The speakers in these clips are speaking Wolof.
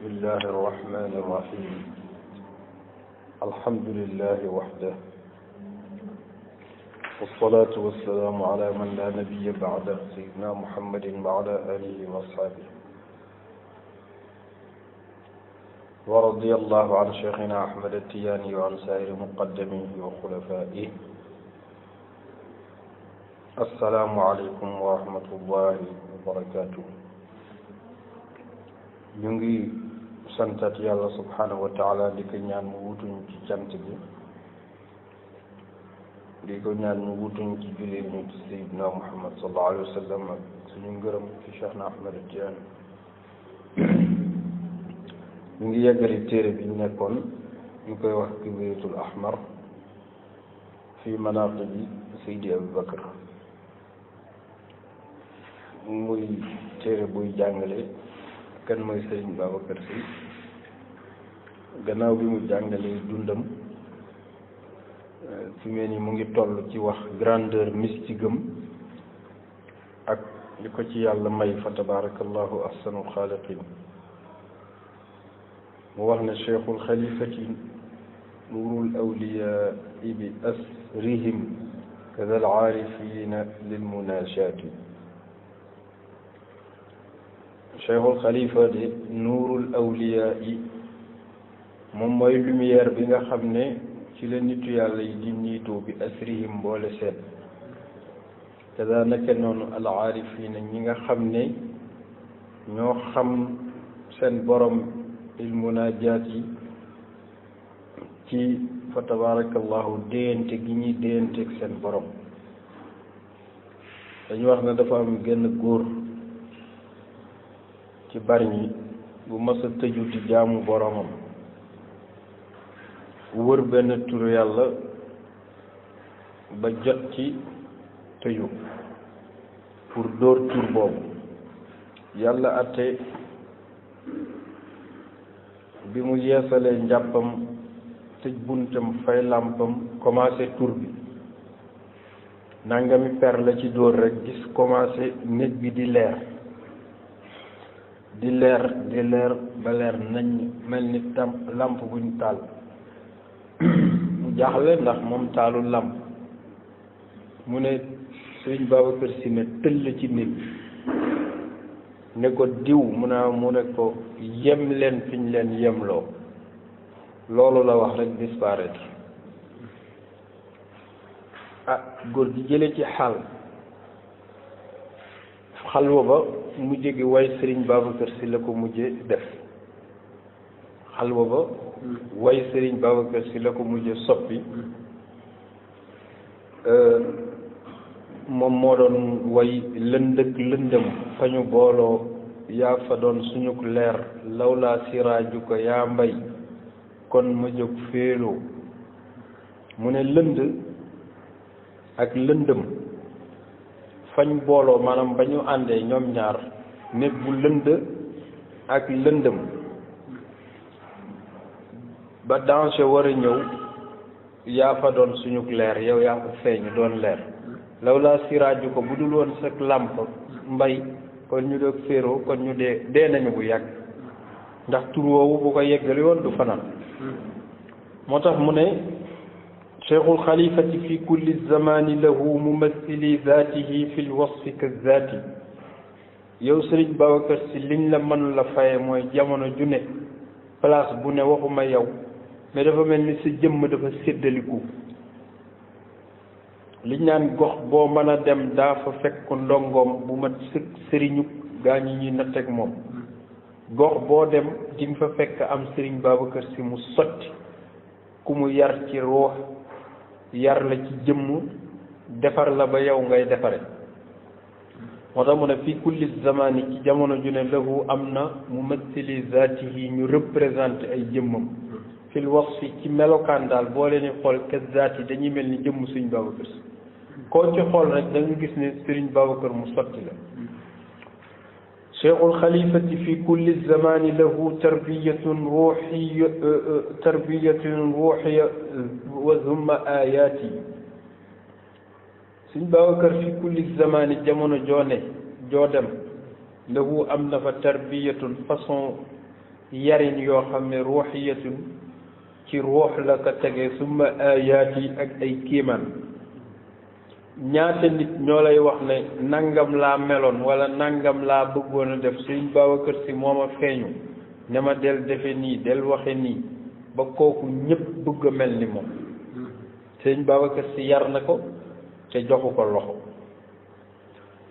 بسم الله الرحمن الرحيم الحمد لله وحده والصلاة والسلام على من لا نبي بعده سيدنا محمد وعلى آله وأصحابه ورضي الله عن شيخنا أحمد التياني وعن سائر مقدميه وخلفائه السلام عليكم ورحمة الله وبركاته. ñu ngi santat yàlla subhanahu wa taala di ko ñaan mu wutuñ ci cant gi di ko ñaan mu wutuñ ci jullit ñu ci Seydina Muhammad sallallahu alayhi wa sallam ak suñu ngërëm ci Cheikhna Ahmad Tidiane. ñu ngi yeggali téere bi ñu nekkoon ñu koy wax Kibritul Ahmar fi manaqibi Seydi Abu Bakr, muy téere buy jàngale kan mooy Serigne Babacar Sy gannaaw bi mu jàngalee dundam fi mel ni mu ngi toll ci wax grandeur mystique am ak li ko ci yàlla may fa tabarakallahu ahsanul xaaliqin. mu wax ne cheikhul xalifati nuurul awliyaa bi asrihim kada al aarifina lil munaajaati. cheikhul xalifa de nuurul awliyaa yi moom mooy lumière bi nga xam ne ci la nitu yàlla yi di niitoo bi asrihim mboole seen kada naka noonu al aarifina ñi nga xam ne ñoo xam seen borom il munaajaat yi ci fa tabarakallahu déyante gi ñuy déyanteeg seen borom. dañu wax ne dafa am genn góor ci bari ñi bu mas a tëju ci jaamu boromam wër benn turu yàlla ba jot ci tëju pour dóor tur boobu. yàlla atte bi mu yeesalee njàppam tëj buntam fay làmpam commencé tur bi nangami per la ci dóor rek gis commencé néeg bi di leer di leer ba leer nañ mel ni làmp buñ taal. mu jaaxle ndax moom taalul làmp. mu ne Sëriñ Babacar Sy ne tëll ci néeg bi ne ko diw mu ne ko yem leen fi ñu leen yemloo. loolu la wax rek disparaître. góor gi jële ci xalwa ba mu gi way Sëriñ Babacar Sy la ko mujje def. xalwa ba way Sëriñ Babacar Sy la ko mujje soppi. moom moo doon way lëndëk lëndëm fa ñu booloo yaa fa doon suñu leer lawlaa siraaju ko yaa mbay kon ma jóg féeloo. mu ne lënd ak lëndëm fañ booloo maanaam ba ñu àndee ñoom ñaar néeg bu lënd ak lëndëm ba danger war a ñëw yaa fa doon suñu leer yow yaa fa feeñu doon leer lawlaa siraaju ko bu dul woon sa làmp mbay kon ñu doog féeroo kon ñu dee nañu bu yàgg ndax tur woowu bu ko yeggali woon du fanaan. moo tax mu ne cheikhul xalifati fi kulli zamani lahu mumathili zaatihi fi lwasfi ka zaati. yow Sëriñ Babacar Sy liñ la mën la faye mooy jamono ju ne place bu ne waxuma yow mais dafa mel ni sa jëmm dafa séddaliku. liñ naan gox boo mën a dem daa fa fekk ndongoom bu ma sëriñu gaa ñi ñuy natteeg moom. gox boo dem di nga fa fekk am Sëriñ Babacar Sy mu sotti ku mu yar ci ruux yar la ci jëmm defar la ba yow ngay defare. moo tax mu ne fii kulli zamani ci jamono ju ne lahu am na mumathili zaatihi ñu représenté ay jëmmam fil wasfi ci melokaan daal boo leen di xool ka zaati dañuy mel ni jëmm Sëriñ Babacar Sy koo ci xool rek da nga gis ne Sëriñ Babacar mu sotti la. cheikhul xalifati fi kulli zamani lahu tarbiyatun ruuxiya wa zumma ayaati. Sëriñ Babacar fi kulli zamani jamono joo dem lahu am na fa tarbiyatun façon yarin yoo xam ne ruuxiyatun ci ruux la ko tegee summa ayaat yi ak ay kiimaan ñaata nit ñoo lay wax ne nangam laa meloon wala nangam laa bëggoon a def Sëriñ Babacar Si moo ma feeñu ne ma del defe nii del waxe nii ba kooku ñëpp bëgg a mel ni moom Sëriñ Babacar Si yar na ko te joxu ko loxo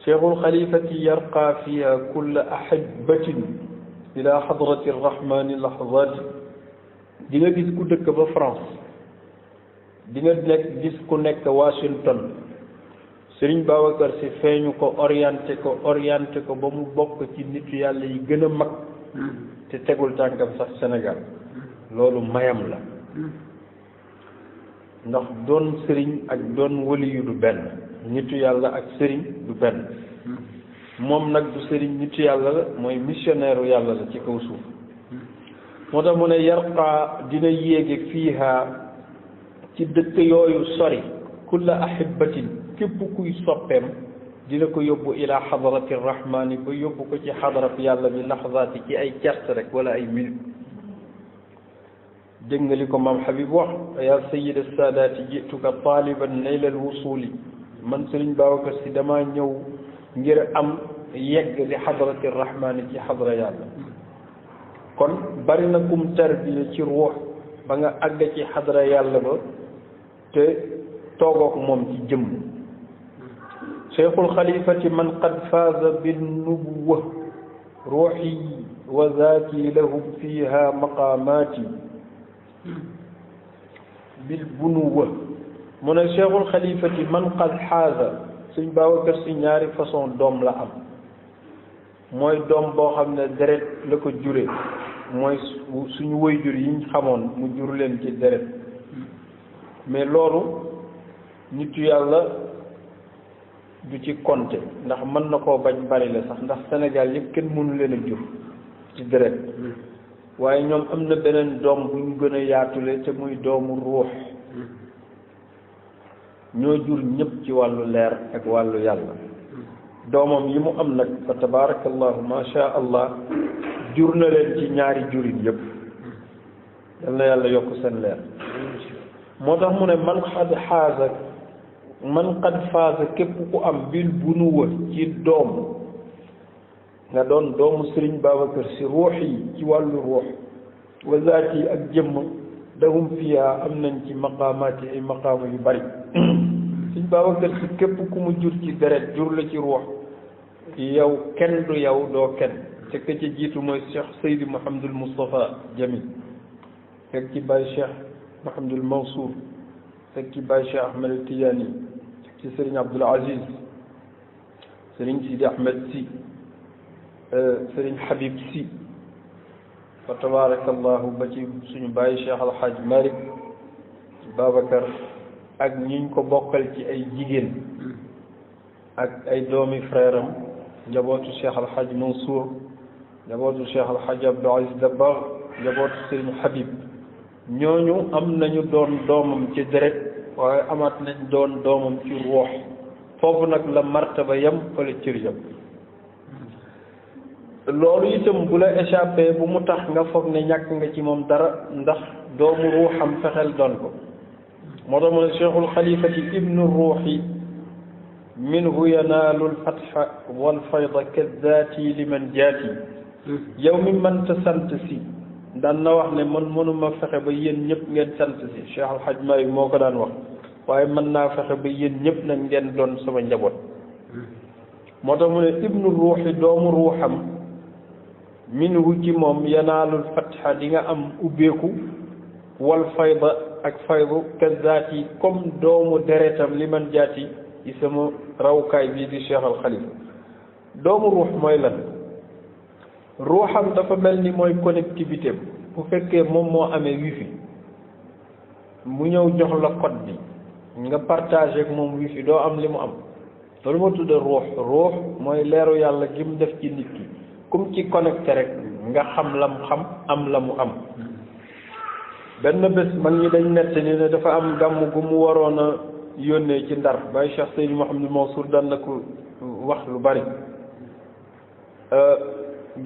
cheikhul xalifati yarqa fiha kulla ahibatin ila hadrati arrahmani lahzati di nga gis ku dëkk ba France di nga gis ku nekk Washington Sëriñ Babacar Si feeñu ko orienté ko ba mu bokk ci nitu yàlla yi gën a mag te tegul tànkam sax Sénégal loolu mayam la ndax doon sëriñ ak doon waliyu du benn nitu yàlla ak sëriñ du benn moom nag du sëriñ nitu yàlla la mooy missionnaire yàlla la ci kaw suuf moo tax mu ne yarqa dina yéege fiiha ci dëkk yooyu sori kulla ahibatin képp kuy soppeem dina ko yóbbu ila xadarati rahmani ba yóbbu ko ci xadarab yàlla bi laxzaati ci ay cert rek wala ay minute dégg nga li ko maam Habib wax yaa sayyida saadaati jituka taaliban nayla alwusuli man Sëriñ Babacar Si damaa ñëw ngir am yegg li xadarati rahmani ci xadra yàlla kon bari na kum tarbiya ci ruux ba nga àgg ci xadra yàlla ba te toogook moom ci jëmm cheikhul xalifati man qad faaza binnubuwa ruuxi wa zaati lahum fiha maqaamaati bil bunuwa mu ne cheikhul xalifati man qad xaaza Sëriñ Babacar Si ñaari façon doom la am mooy doom boo xam ne deret la ko jure mooy suñu waajur yi ñu xamoon mu jur leen ci deret mais loolu nitu yàlla du ci compter ndax mën na koo bañ bari la sax ndax Sénégal yëpp kenn mënu leen a jur ci deret waaye ñoom am na beneen doom bu ñu gën a yaatule te muy doomu ruux ñoo jur ñëpp ci wàllu leer ak wàllu yàlla doomam yi mu am nag fa tabarakallahu ma sha allah jur na leen ci ñaari jurin yëpp yal na yàlla yokk seen leer moo tax mu ne man qad faaza képp ku am bil bunuwa ci doom nga doon doomu Sëriñ Babacar Si ruux yi ci wàllu ruux wa zaat yi ak jëmm dahum fiya am nañ ci maqaamaat yi ay maqaama yu bari Sëriñ Babacar Si képp ku mu jur ci deret jur la ci ruux yow kenn du yow doo kenn te ka ci jiitu mooy Cheikh Seydi Mouhamadul Moustapha Jamil fekk ci Baye Cheikh Mouhamadul Mansour fekk ci Baye Cheikh Ahmed Tidiane ci Sëriñ Abdoul Aziz Sëriñ Sidi Ahmed Si Sëriñ Habib Si fa tabarakallahu ba ci suñu Baye Cheikh Alhaj Malick Babacar ak ñiñ ko bokkal ci ay jigéen ak ay doomi frère am njabootu Cheikh Alhaj Mansour njabootu Cheikh Alhaj Abdoul Aziz Dabakh njabootu Sëriñ Habib ñooñu am nañu doon doomam ci deret waaye amaat nañ doon doomam ci ruux foofu nag la martaba yam fa la cër yam loolu itam bu la échappé bu mu tax nga foog ne ñàkk nga ci moom dara ndax doomu ruuxam fexeel doon ko moo tax mu ne cheikhul xalifati ibnu ruuxi minhu yanaalu lfatxa walfayda kaddaati liman jaati yow mi mënta sant si daan na wax ne man mënuma fexe ba yéen ñëpp ngeen sant si Cheikh Alhaj Malick moo ko daan wax waaye mën naa fexe ba yéen ñëpp nag ngeen doon sama njaboot moo tax mu ne ibnu ruuxi doomu ruuxam minhu ci moom yanaalul fatxa di nga am ubbeeku wal fayda ak faydu kazaati comme doomu deretam li man jaati ci sama rawkaay bii di Cheikh Al Khalifa doomu ruux mooy lan ruuxam dafa mel ni mooy connectivité bu fekkee moom moo amee wifi mu ñëw jox la code bi nga partagé ak moom wifi doo am li mu am loolu moo tudde ruux mooy leeru yàlla gi mu def ci nit ki comme ci connecté rek nga xam la mu xam am la mu am benn bés mag ñi dañ nett ni ne dafa am gàmm gu mu waroon a yónnee ci Ndar Baye Cheikh Seydi Mouhamadou Mansour daan na ko wax lu bari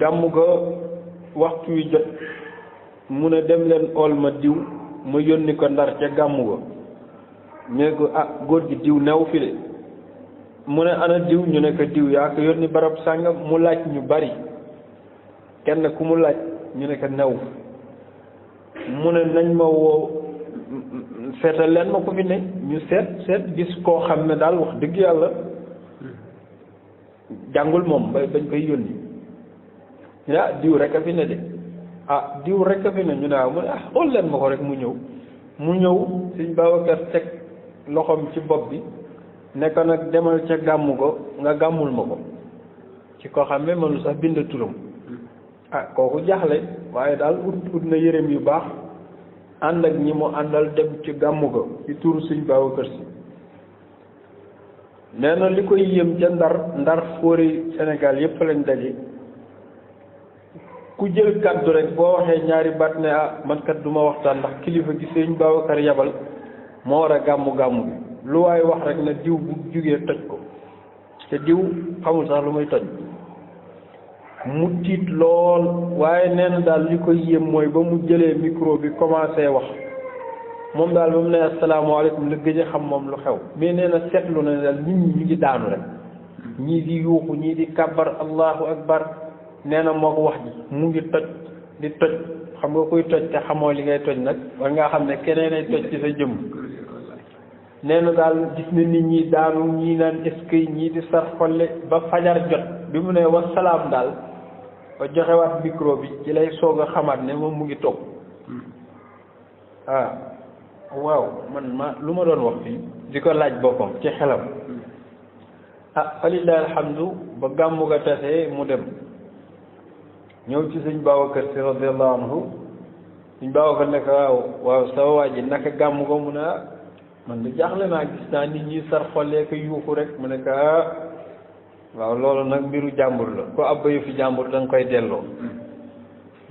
gàmm ga waxtu wi jot mu ne dem leen ool ma diw ma yónni ko Ndar ca gàmmu ga ne ko góor gi diw new fi de mu ne ana diw ñu ne ko diw yaa ko yónni barab sàngam mu laaj ñu bari kenn ku mu laaj ñu ne ko new mu ne nañ ma woo seetal leen ma ko fi ne ñu seet gis koo xam ne daal wax dëgg yàlla jàngul moom bañ koy yónni ñu ne diw rek a fi ne de diw rek a fi ne ñu ne mu ne xool leen ma ko rek mu ñëw Sëñ Babacar teg loxoom ci bopp bi ne ko nag demal ca gàmmu ko nga gàmmul ma ko ci koo xam ne mënu sax bind turam kooku jaaxle waaye daal ut na yërëm yu baax ànd ak ñi mu àndal dem ci gàmmu ko ci turu Sëñ Babacar Si nee na li koy yéem ca ndar fóori Sénégal yépp lañ daje ku jël kàddu rek boo waxee ñaari baat ne man kat du ma waxtaan ndax kilifa gi Sëñ Babacar yabal moo war a gàmmu bi lu waaye wax rek na diw bu jugee toj ko te diw xamul sax lu muy toj mu tiit lool waaye nee na daal li koy yéem mooy ba mu jëlee micro bi commencé wax moom daal ba mu ne asalaamaaleykum la gëj a xam moom lu xew mais nee na seetlu na daal nit ñi ñu ngi daanu rek ñii di yuuxu ñii di kàbbar allahu akbar nee na moo ko wax ji mu ngi toj di toj xam nga kuy toj te xamoo li ngay toj nag war ngaa xam ne keneen ay toj ci sa jëmm nee na daal gis na nit ñi daanu ñii naan eskay ñii di sar xolle ba fajar jot bi mu ne wasalaam daal ba joxewaat micro bi ci lay soog a xamaat ne moom mu ngi toog waaw man lu ma doon wax fii di ko laaj boppam ci xelam falillahi alhamdu ba gàmmu ga tasee mu dem ñëw ci Sëñ Babacar Si radiyallahu anhu Sëñ Babacar ne ko waaw sa waa ji naka gàmmu ko mu ne man de jaaxle naa gis naa nit ñi sar xollee ko yuuxu rek mu ne ko waaw loolu nag mbiru jàmbur la ko abba yu fi jàmbur da nga koy delloo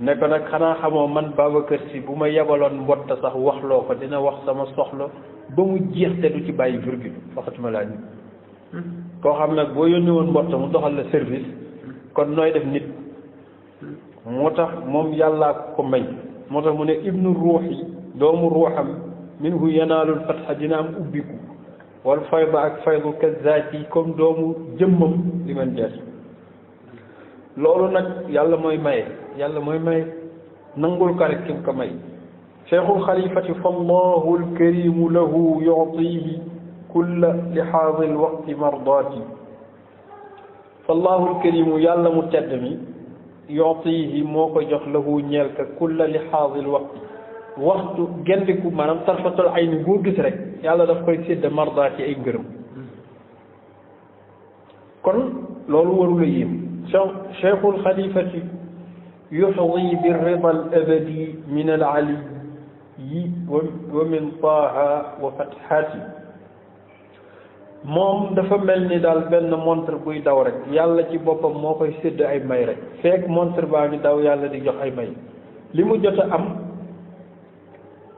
ne ko nag xanaa xamoo man Babacar Si bu ma yebaloon mbott sax waxloo ko dina wax sama soxla ba mu jeex te du ci bàyyi virgule waxatuma laa nit koo xam nag boo yónni woon mbott mu doxal la service kon nooy def nit moo tax moom yàllaa ko may moo tax mu ne ibnu ruuxi doomu ruuxam minhu yanaalul fatxa dina am ubbiku wal fayda ak faydu kazaati comme doomu jëmmam li man jeex loolu nag yàlla mooy maye nangul ko rek kim ko may cheikhul xalifati fallahu alkarimu lahu yuctihi kulla lixaadi alwaqti mardaati fallahu alkarimu yàlla mu tedd mi yuctihi moo ko jox lahu ñeel ka kulla lixaadi alwaqti waxtu gendiku maanaam tarfatul ayni boo gis rek yàlla daf koy sédd mardaati ay ngërëm kon loolu warula yéem cheikhul xalifati yuxdi bi rida al abadi min al aliyi wa min taaha wa fathaati moom dafa mel ni daal benn montre buy daw rek yàlla ci boppam moo koy sédd ay may rek fekk montre baa ngi daw yàlla di jox ay may li mu jot a am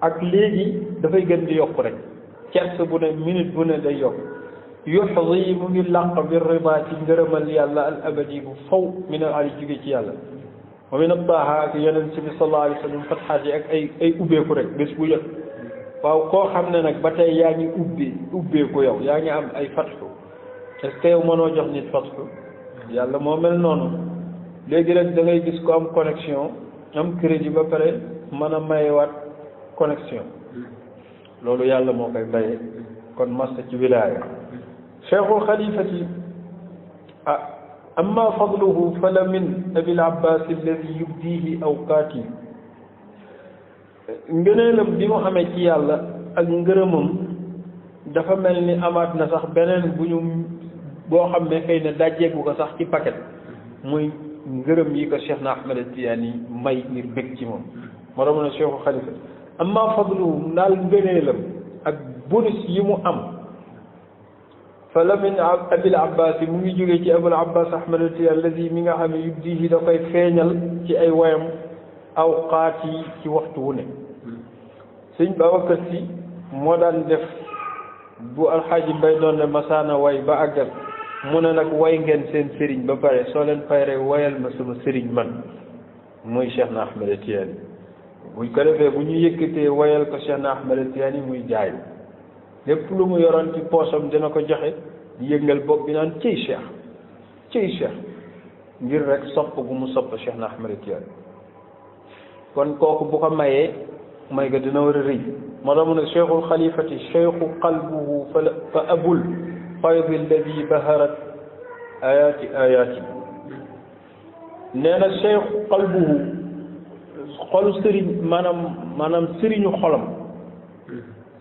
ak léegi dafay gën di yokk rek cerce bu ne minute bu ne day yokk yuxdi mu ngi làq bi rida ci ngërëmal yàlla al abadi bu faw min al ali jóge ci yàlla wa min attaaha ak yonent bi sallallahu alayhi wa sallam fatxaat yi ak ay ubbeeku rek bés bu jot waaw koo xam ne nag ba tey yaa ngi ubbeeku yow yaa ngi am ay fatxu est-ce que yow mënoo jox nit fatxu yàlla moo mel noonu léegi rek da ngay gis ko am connexion am crédit ba pare mën a mayewaat connexion loolu yàlla moo koy baye kon masta ci wilaaya cheikhul xalifati amma fadluhu fala min abil abbas alladi yubdihi awqaati ngëneelam bi mu amee ci yàlla ak ngërëmam dafa mel ni amaat na sax beneen bu ñu boo xam ne xëy na dajjeegu ko sax ci paquet muy ngërëm yi ko Cheikh na Ahmed Tidiane may ngir bëgg ci moom moo tax mu ne cheikhul xalifa amma fadluhu daal ngëneelam ak bonus yi mu am fala min abil abbas mu ngi jógee ci abul abbas ahmad Tidiane alladi mi nga xam ne yubdihi da koy feeñal ci ay wayam awqaat yi ci waxtu wu ne sëñ Babacar Si moo daan def bu alxaaji Mbay doon ne masaana way ba àggal mu ne nag way ngeen seen sëriñ ba pare soo leen fayre wayal ma sama sëriñ man muy Cheikh na Ahmed Tidiane buñ ko defee bu ñu yëkkatee wayal ko Cheikh na Ahmed Tidiane muy jaay lépp lu mu yoroon ci poosam dina ko joxe di yëngal bopp bi naan ciy Cheikh ngir rek sopp gu mu sopp Cheikh na Ahmed Tidiane kon kooku bu ko mayee may ga dina war a rëy moo tax mu ne cheikhul xalifati cheikhu qalbuhu fa abul faydi alladi baharat ayaati nee na cheikhu qalbuhu xolu sëriñ maanaam sëriñu xolam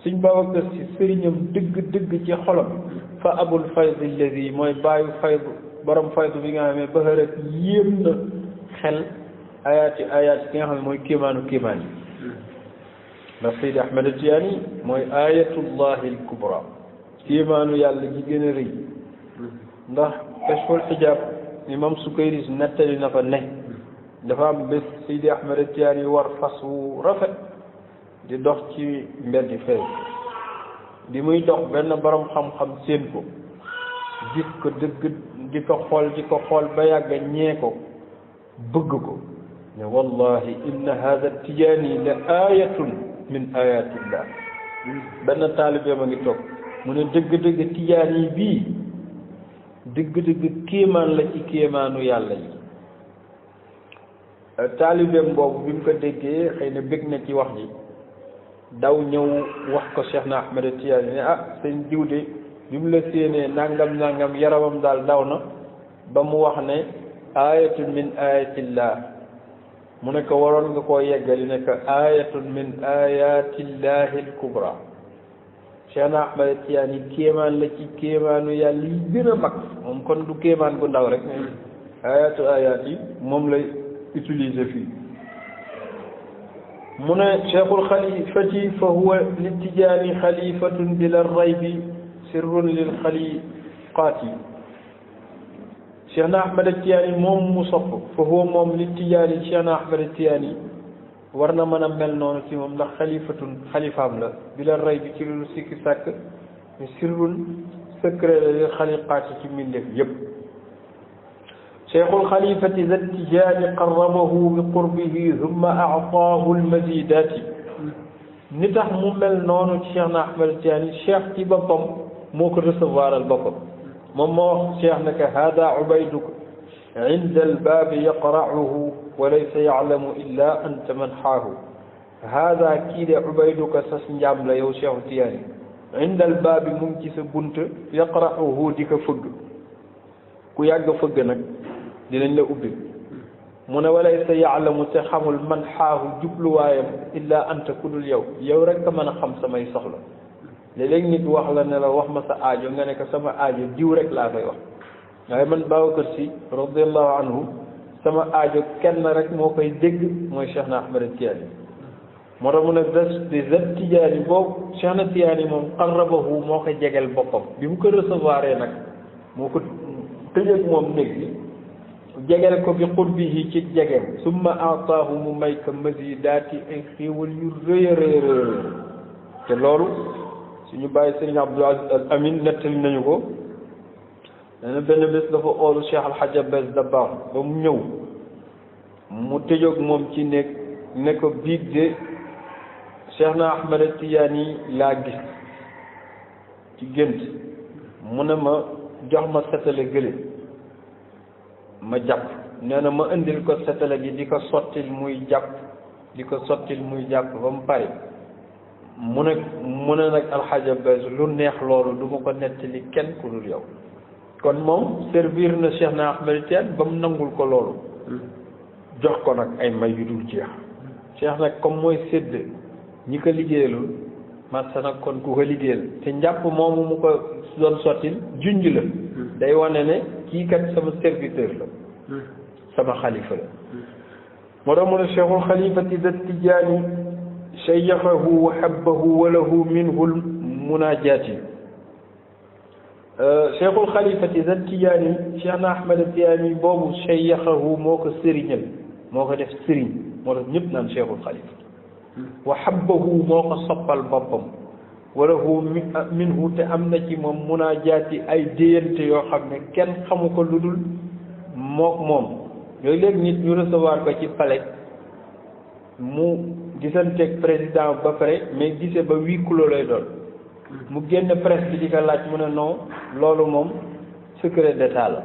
suñ Babacar Si sëriñam dëgg ci xolam fa abul faydi alladi mooy bàyyi faydu borom faydu bi nga xam ne baharat yéem na xel ayaati ki nga xam ne mooy kéemaanu kéemaan yi ndax Seydi Ahmed Tidiane mooy ayatullahi al-kubra kéemaanu yàlla ji gën a rëy ndax kashful xijaab imam Sukayri nettali na fa ne dafa am bés Seydi Ahmed Tidiane war fas wu rafet di dox ci mbeddi fee di muy dox benn borom xam-xam séen ko gis ko dëgg di ko xool ba yàgg ñee ko bëgg ko ne wallahi inna hada Tidiane la ayatun min ayatillah benn taalibe ma ngi toog mu ne dëgg-dëgg Tijaan yi bii dëgg-dëgg kéemaan la ci kéemaanu yàlla yi taalibeem boobu bi mu ko déggee xëy na bëgg na ci wax ji daw ñëw wax ko Cheikh na Ahmed Tidiane ne seen jiw de bi mu la séenee nangam yaramam daal daw na ba mu wax ne ayatun min ayatillah mu ne ko waroon nga koo yeggali ne ko ayatun min ayatillahi al-kubra Cheikh na Ahmed Tidiane kéemaan la ci kéemaanu yàlla yi gën a mag moom kon du kéemaan gu ndaw rek ayat yi moom lay utiliser fii mu ne cheikhul xalifati fa huwa li Tidiane xalifatun bila raybi sirrun lil xaliqaati Cheikh na Ahmed Tidiane moom mu sopp fa huwa moom li Tidiane Cheikh na Ahmed Tidiane war na mën a mel noonu ci moom ndax xalifaam la bi la rey bi ci lu sikki sàkk mi sirrun secret la li xaliqaati ci mbindeef yépp cheikhul xalifati za Tidiane qarrabahu bi qurbihi thumma aataahu almazidaati ni tax mu mel noonu ci Cheikh na Ahmed Tidiane cheikh ci boppam moo ko recevoir al boppam moom moo wax cheikh ne que hada ubayduka inda albaabi yaqra'uhu wa laysa ya'lamu illa anta man xaahu hada kii de ubayduka sas njaam la yow cheikh Tidiane inda albaabi mu ngi ci sa bunt yaqra'uhu di ko fëgg ku yàgg fëgg nag dinañ la ubbi mu ne wa laysa ya'lamu te xamul man xaahu jubluwaayam illa anta ku dul yow rek a mën a xam samay soxla léeg-léeg nit wax la ne la wax ma sa aajo nga ne ko sama aajo diw rek laa koy wax waaye man Babacar Sy radiallahu anhu sama aajo kenn rek moo koy dégg mooy Cheikh na Ahmed Tidiane moo tax mu ne di zat Tidiane boobu Cheikh na Tidiane moom qarrabahu moo ko jegel boppam bi mu ko recevoir nag moo ko tëjëg moom néeg bi jegel ko bi qurbihi ci jegeem summa aataahu mu may ko mazidaati ay xéewal yu rëy a rëy te loolu suñu bàyyi Serigne Abdou Aziz Al Amin nettali nañu ko nee na benn bés dafa oolu Cheikh Al Hadj Abbas Dabakh ba mu ñëw mu tëjoog moom ci nekk ne ko biig de Cheikh na Ahmed Tidiane laa gis ci gént mu ne ma jox ma setale gële ma jàpp nee na ma indil ko setale gi di ko sottil muy jàpp ba mu pare mu ne nag alxaaja Abbas lu neex loolu du ma ko nettali kenn ku dul yow kon moom servir na Cheikh na Ahmed Tidiane ba mu nangul ko loolu jox ko nag ay may yu dul jeex Cheikh nag comme mooy sédd ñi ko liggéeyalul marsa nag kon ku ko liggéeyal te njàpp moomu mu ko doon sottil junj la day wane ne kii kat sama serviteur la sama xalifa la moo tax mu ne cheikhul xalifati da Tidiane shaykhahu wa habbahu wa lahu minhu lmunajaati cheikhul xalifati da Tidiane Cheikh na Ahmed Tidiane boobu shaykhahu moo ko sëriñal moo ko def sëriñ moo tax ñëpp naan cheikhul xalifa wa habbahu moo ko soppal boppam wa lahu minhu te am na ci moom munaajaati ay déyante yoo xam ne kenn xamu ko lu dul mook moom yooyu léegi nit ñu recevoir ko ci palais mu gisanteeg président ba pare mais gise ba huis clos lay doon mu génn presse bi di ko laaj mu ne non loolu moom secret d'état la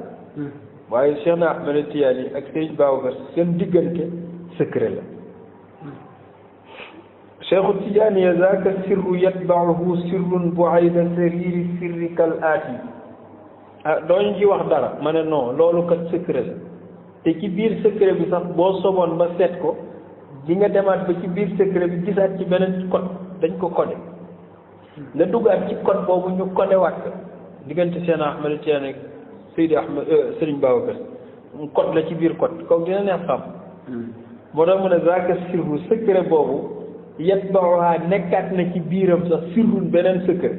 waaye Cheikh na Ahmed Tidiane ak Serigne Babacar seen diggante secret la Cheikhu Tidiane ya zaaka sirru yatba'uhu sirrun bu'ayda sariri sirri kal aati dooñu ci wax dara ma ne non loolu kat secret la te ci biir secret bi sax boo soboon ba seet ko di nga demaat ba ci biir secret bi gisaat ci beneen code dañ ko codé nga duggaat ci code boobu ñu codé waat ko diggante Cheikh Ahmed Tidiane ak Seydi Ahmed Serigne Babacar code la ci biir code kooku dina neex xam moo tax mu ne zaaka sirru secret boobu yatba'uha nekkaat na ci biiram sax sirrun beneen secret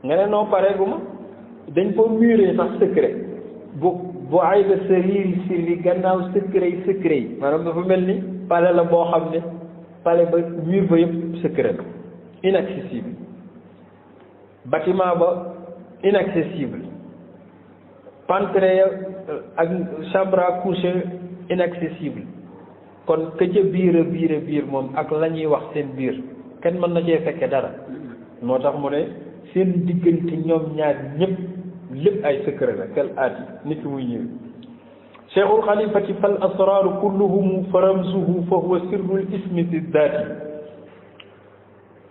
nga ne noo pareegu ma dañ ko muré sax secret bu ay da sirri sirri gannaaw secret yi maanaam dafa mel ni palais la boo xam ne palais ba mur ba yëpp secret inaccessible bâtiment ba inaccessible pentre ya ak chambre à coucher inaccessible kon ka ca biir moom ak la ñuy wax seen biir kenn mën na cee fekke dara moo tax mu ne seen diggante ñoom ñaar ñëpp lépp ay secret la kel aat yi nit ki muy ñëw cheikhul xalifati fal asraaru kulluhum fa ramzuhu fa huwa sirrul ismi fi daati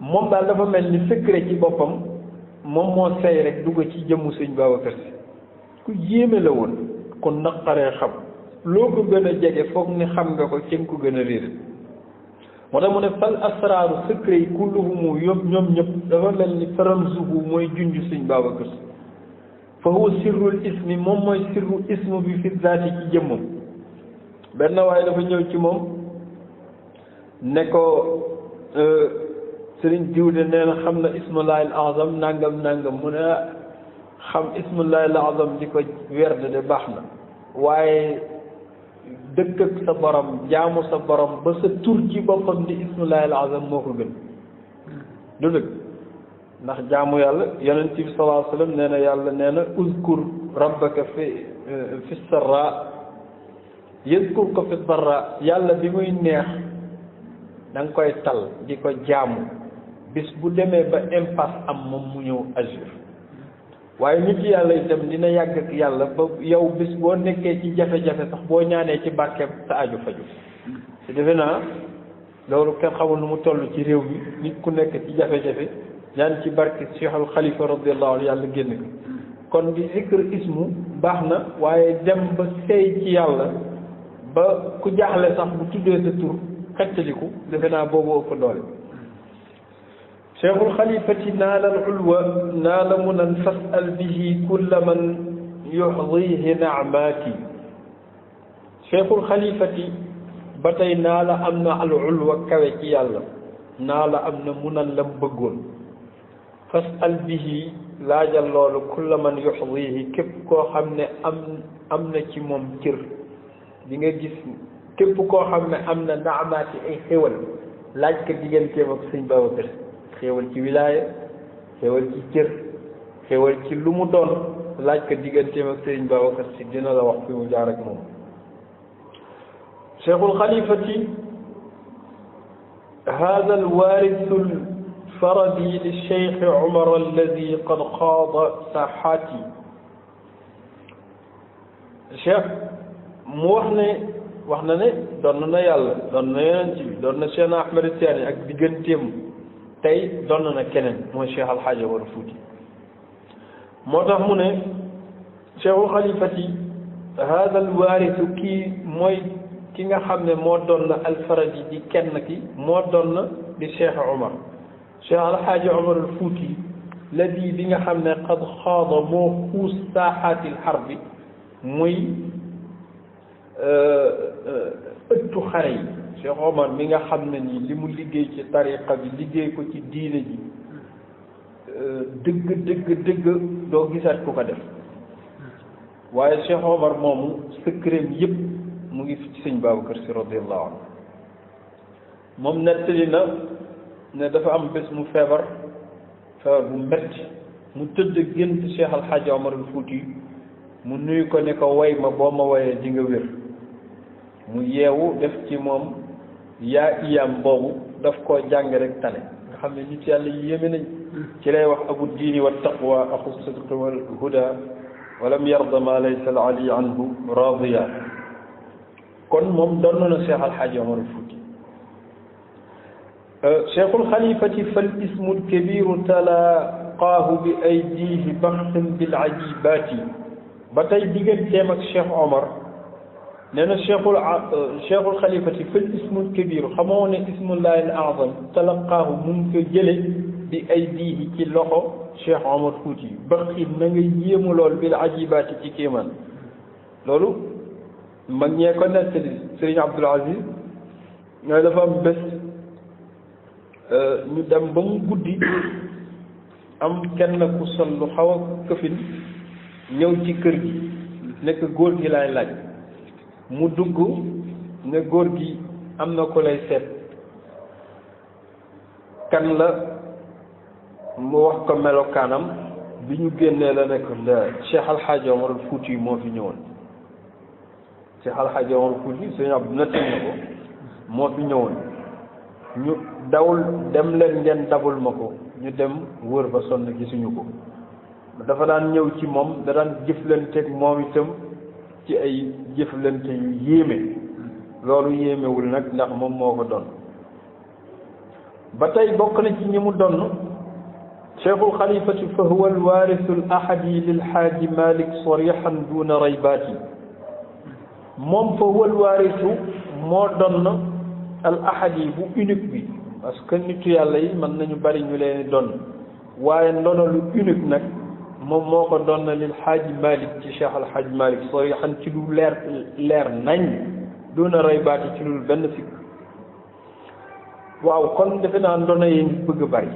moom daal dafa mel ni secret ci boppam moom moo say rek dugg ci jëmmu sëñ Babacar Si ku yéeme la woon kon naqaree xam loo ko gën a jege foog ni xam nga ko ci nga ko gën a réer moo tax mu ne fal asraaru secret yi kulluhumu ñoom ñëpp dafa mel ni faramzuhu mooy junj sëñ Babacar Si fa huwa sirrul ismi moom mooy sirru ismu bi fi zaati ci jëmmam benn waaye dafa ñëw ci moom ne ko sëriñ diw de nee na xam na ismullahil azam nangam mu ne xam ismullahil azam di ko werd de baax na waaye dëkk ak sa borom jaamu sa borom ba sa tur ci boppam di ismullahil azam moo ko gën du dëgg ndax jaamu yàlla yonent bi sallallahu alayhi wasallam nee na yàlla nee na uzkur rabbaka fi sarra yazkur ko fi darra yàlla bi muy neex da nga koy tal di ko jaamu bis bu demee ba impasse am moom mu ñëw agir waaye nit yàlla itam dina yàgg ak yàlla ba yow bis boo nekkee ci jafe-jafe sax boo ñaanee ci barkeem sa aju faju te defe naa loolu kenn xamul nu mu toll ci réew mi nit ku nekk ci jafe-jafe ñaan ci barke Cheikh al Khalifa radiyallahu anhu yàlla génn ko kon di zikr ismu baax na waaye dem ba sey ci yàlla ba ku jaaxle sax bu tuddee sa tur xettaliku defe naa boobu ëpp doole cheikhul xalifati naala al ulwa naala munan fasal bihi kulla man yuxdihi naamaati cheikhul xalifati ba tey naala am na al ulwa kawe ci yàlla naala am na munan lam bëggoon fasal bihi laajal loolu kulla man yuxdihi képp koo xam ne am na ci moom cër di nga gis képp koo xam ne am na naamaati ay xéwal laaj ko digganteem ak sëñ Babacar xéwal ci wilaaya xéwal ci cër xéwal ci lu mu doon laaj ko digganteem ak sëñ Babacar si dina la wax fi mu jaar ak moom cheikhul xalifati hada alwarisu alfaradi lilcheikh Umar alladi qad xaada saxaati cheikh mu wax na ne doon na yàlla doon na yonent bi doon na Cheikh Ahmed Tidiane ak digganteem tey doon na keneen mooy Cheikh Al Hadj Omar Fouti moo tax mu ne cheikhul xalifati hada alwaarisu kii mooy ki nga xam ne moo doon na alfaradi di kenn ki moo doon na di Cheikh Omar Cheikh Al Hadj Omar al Fouti la bi nga xam ne qad xaada moo xuus saaxaatil xarbi muy ëttu xare yi Cheikh Omar mi nga xam ne ni li mu liggéey ci tariqa bi liggéey ko ci diine ji dëgg doo gisaat ku ko def waaye Cheikh Omar moomu secret yëpp mu ngi fi ci sëñ Babacar Si radiyallahu anhu moom nettali na ne dafa am bés mu feebar bu metti mu tëdd gént Cheikh Al Hadj Omar al Fouti mu nuyu ko ne ko way ma boo ma wayee di nga wér mu yeewu def ci moom yaa iyam boobu daf koo jàng rek tane nga xam ne nit yàlla yéeme nañ ci lay wax abu diini wa taqwa axu sidq wal huda walam yarda ma laysa al ali anhu radiya kon moom doon na Cheikh Alxaaji Omar Fuuti cheikhul xalifati fal ismul kabiru talaqaahu bi aydihi baxtan bil ajibaati ba tey digganteem ak Cheikh Omar nee na cheikhul xalifati fal ismul kabiru xamoo ne ismullahi al azam talaqaahu mu ngi ko jële bi aydihi ci loxo Cheikh Omar Fuuti baxin na nga yéemu lool bil ajibaati ci kéemaan loolu mag ñee ko nettali Sëriñ Abdul Aziz ñooy dafa am bés ñu dem ba mu guddi am kenn ku sol lu xaw a këfin ñëw ci kër gi nekk góor gi laay laaj mu dugg ne góor gi am na ko lay seet kan la mu wax ko melokaanam bi ñu génnee la nekk la Cheikh Alxaaji Omar Fuuti yi moo fi ñëwoon Cheikh Alxaaji Omar Fuuti sëñ Abdu nettali na ko moo fi ñëwoon ñu dawul dem leen ngeen dabul ma ko ñu dem wër ba sonn gisuñu ko dafa daan ñëw ci moom da daan jëflanteeg moom itam ci ay jëflante yu yéeme loolu yéemewul nag ndax moom moo ko doon ba tey bokk na ci ñi mu donn cheikhul xalifati fa huwa alwaarisu al ahadi lil xaaji malik sarihan duna raybaati moom fa huwa alwaarisu moo donn al ahadi bu unique bi parce que nitu yàlla yi mën nañu bari ñu leen di donn waaye ndono lu unique nag moom moo ko doon na lil xaaji malik ci cheikh al xaaji malik sarihan ci lu leer nañ duna raybaati ci lu benn sikk waaw kon defe naa ndono yi ngi bëgg a bari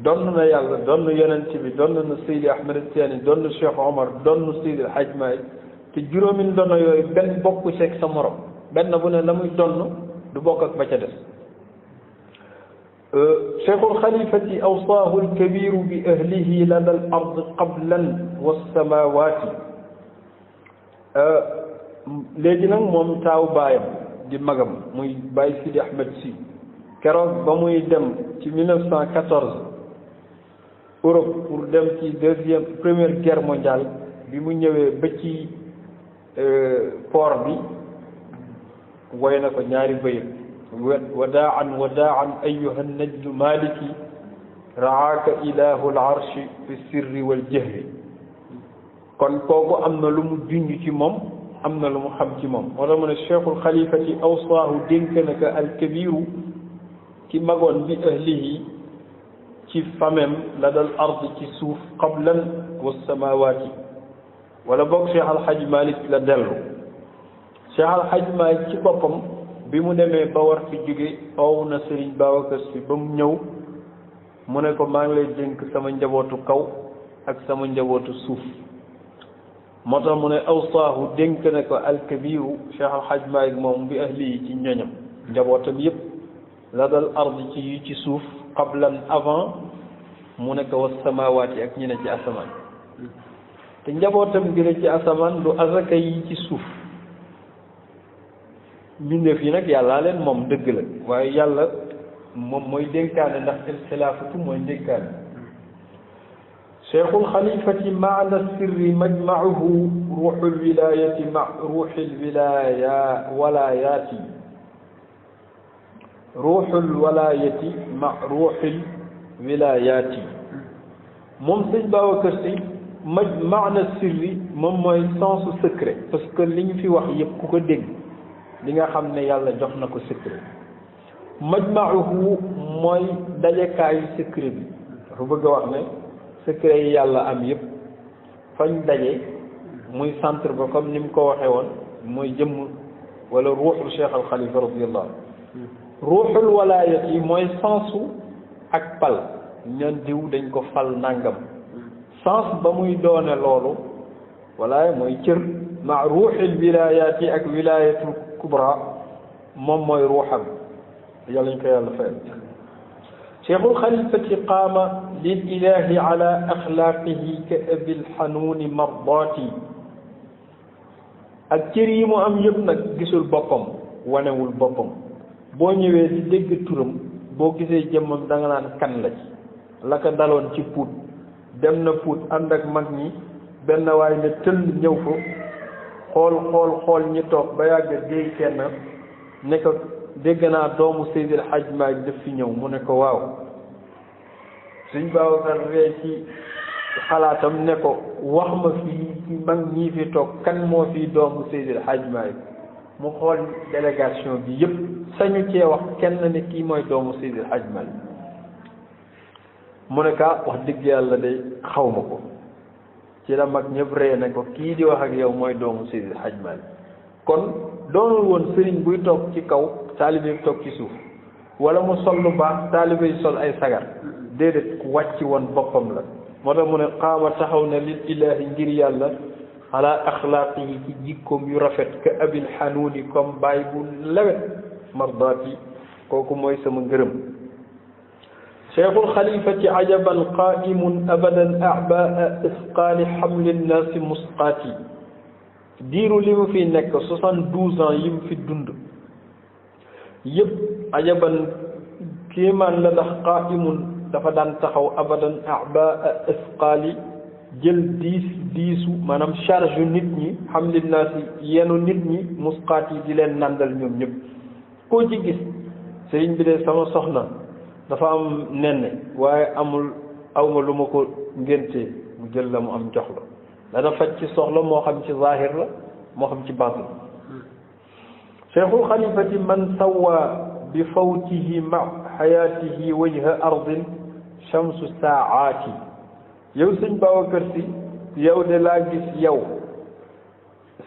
donn na yàlla donn yonent bi donn na Seydi Ahmed Tidiane donn Cheikh Omar donn Seydi El Hadj Malick te juróomi ndono yooyu benn bokku seeg sa morom benn bu ne la muy donn du bokk ak ba ca des cheikhul xalifati awsaahu alkabiru bi ahlihi lada al ard qablan wassamawati léegi nag moom taaw baayam di magam muy Baye Sidi Ahmed Sy keroog ba muy dem ci 1914 Europe pour dem ci première guerre mondiale bi mu ñëwee ba ci port bi woy na ko ñaari bayit wadaan wadaan ayuha najlu maliki raaka ilahu al arshi fi sirri wal jahri kon kooku am na lu mu junj ci moom am na lu mu xam ci moom moo tax mu ne cheikhul xalifati awsaahu dénk na ko alkabiru ki magoon bi ahlihi ci famem la dal ard ci suuf qablan wa samawaati wala boog Cheikh Alxaj Malik la dellu Cheikh Alxaj Malik ci boppam bi mu demee ba war fi jóge ow na Serigne Babacar Sy ba mu ñëw mu ne ko maa ngi lay dénk sama njabootu kaw ak sama njabootu suuf moo tax mu ne awsaahu dénk na ko alkabiru Cheikh Alxaj Malik moom bi ahli yi ci ñoñam njabootam yépp la dal ard ci yi ci suuf qablan avant mu ne ko was samawaati ak ñi ne ci asamaan te njabootam gi ne ci asamaan du asaka yi ci suuf mbindeef yi nag yàllaa leen moom dëgg la waaye yàlla moom mooy dénkaane ndax xilaafatu mooy dénkaane cheikhul xalifati maana sirri majmauhu ruuxul wilayati ma ruuxil wilaya walayaati ruuxul walayati ma ruuxil wilayaati moom sëñ Babacar Sy maana sirri moom mooy sensu secret parce que li ñu fi wax yëpp ku ko dégg li nga xam ne yàlla jox na ko secret majmauhu mooy dajekaayu secret bi dafa bëgg a wax ne secret yi yàlla am yëpp fañ daje muy centre ba comme ni mu ko waxee woon mooy jëmm wala ruuxul Cheikh Al Khalifa radiyallahu ruuxul walaayat yi mooy sensu ak pal ñoon diw dañ ko fal nangam sens ba muy doone loolu walaay mooy cër ma ruuxil wilayaat yi ak wilayatul kubra moom mooy ruuxam yàlla ñu ko yàlla fayal cheikhul xalifati qaama lil ilahi ala axlaaqihi ka abil xanuuni mardaati ak cër yi mu am yëpp nag gisul boppam wanewul boppam boo ñëwee di dégg turam boo gisee jëmmam da nga naan kan la ci la ko daloon ci Pout dem na Pout ànd ak mag ñi benn waay ne tëll ñëw ko xool ñi toog ba yàgg dégg kenn ne ko dégg naa doomu Seydil Hadj Malick def fi ñëw mu ne ko waaw suñ Babacar ree ci xalaatam ne ko wax ma fii ci mag ñii fi toog kan moo fi doomu Seydil Hadj Malick mu xool délégation bi yëpp sañu cee wax kenn ne kii mooy doomu Seydil Hadj Malick mu ne ka wax dëgg yàlla de xaw ma ko ci la mag ñëpp ree ne ko kii di wax ak yow mooy doomu Seydil Hadj Malick kon doonul woon sëriñ buy toog ci kaw taalibe yi toog ci suuf wala mu sol lu baax taalibe yi sol ay sagar déedéet ku wàcc woon boppam la moo tax mu ne qaama taxaw na lil ilaahi ngir yàlla ala axlaaqi yi ci jikkoom yu rafet ka abil xanuuni comme baay bu lewet mardaati kooku mooy sama ngërëm cheikhul xalifati ajaban qaimun abadan abaa isqaali xamli nnaasi musqaati diiru li mu fi nekk 72 ans yi mu fi dund yëpp ajaban kéemaan la ndax qaimun dafa daan taxaw abadan abaa isqaali jël diisu maanaam charge yu nit ñi xamli nnaasi yenu nit ñi musqaat yi di leen nandal ñoom ñëpp koo ci gis sëriñ bi de sama soxna dafa am nen waaye awma lu ma ko ngéntee mu jël la mu am jox la dana faj ci soxla moo xam ci zahir la moo xam ci baatin cheikhul xalifati man sawa bi fawtihi ma xayaatihi wajha ardin shamsu saaati yow sëñ Babacar Si yow de laa gis yow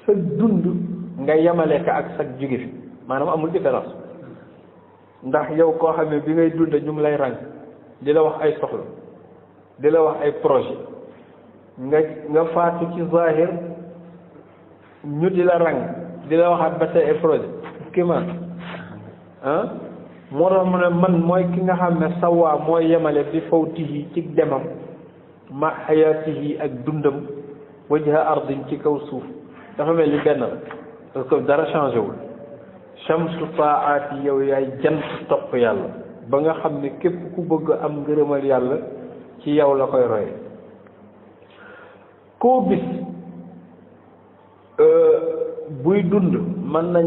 sa dund nga yemale ka ak sa jóge fi maanaam amul différence ndax yow koo xam ne bi ngay dund ñu ngi lay ràng di la wax ay soxla di la wax ay projet nga faatu ci zahir ñu di la ràng di la waxaat ba tey ay projet ki man moo tax mu ne man mooy ki nga xam ne sawaa mooy yemale bi fawtihi ci demam ma xayaatihi ak dundam wajha ardin ci kaw suuf dafa mel ni benn la parce que dara changé wul shamsu taati yow yaay jant topp yàlla ba nga xam ne képp ku bëgg am ngërëmal yàlla ci yow la koy roye koo gis buy dund mën nañ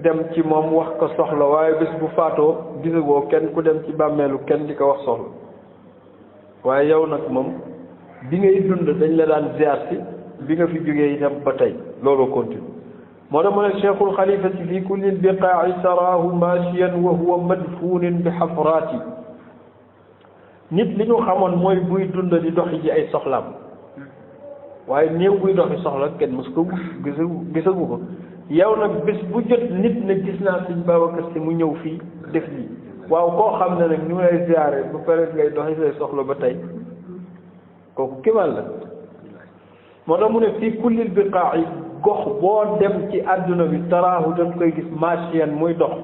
dem ci moom wax ko soxla waaye bés bu faatoo gisagoo kenn ku dem ci bàmmeelu kenn di ko wax soxla waaye yow nag moom bi ngay dund dañ la daan ziar si bi nga fi jógee itam ba tey looloo continue moo tax mu ne cheikhul xalifati fi kulli lbiqaa'i taraahu maashiyan wa huwa madfuunin bi xafraati nit li ñu xamoon mooy buy dund di doxi ji ay soxlaam waaye néew buy doxi soxla kenn mos ko gisagu ko yow nag bés bu jot nit ne gis naa sëñ Babacar Si mu ñëw fii def lii waaw koo xam ne nag ñu ngi lay ziare ba pare ngay doxi say soxla ba tey kooku kimal la moo tax mu ne fii kulli lbiqaa'i gox boo dem ci àdduna bi taraahu dañ koy gis machian muy dox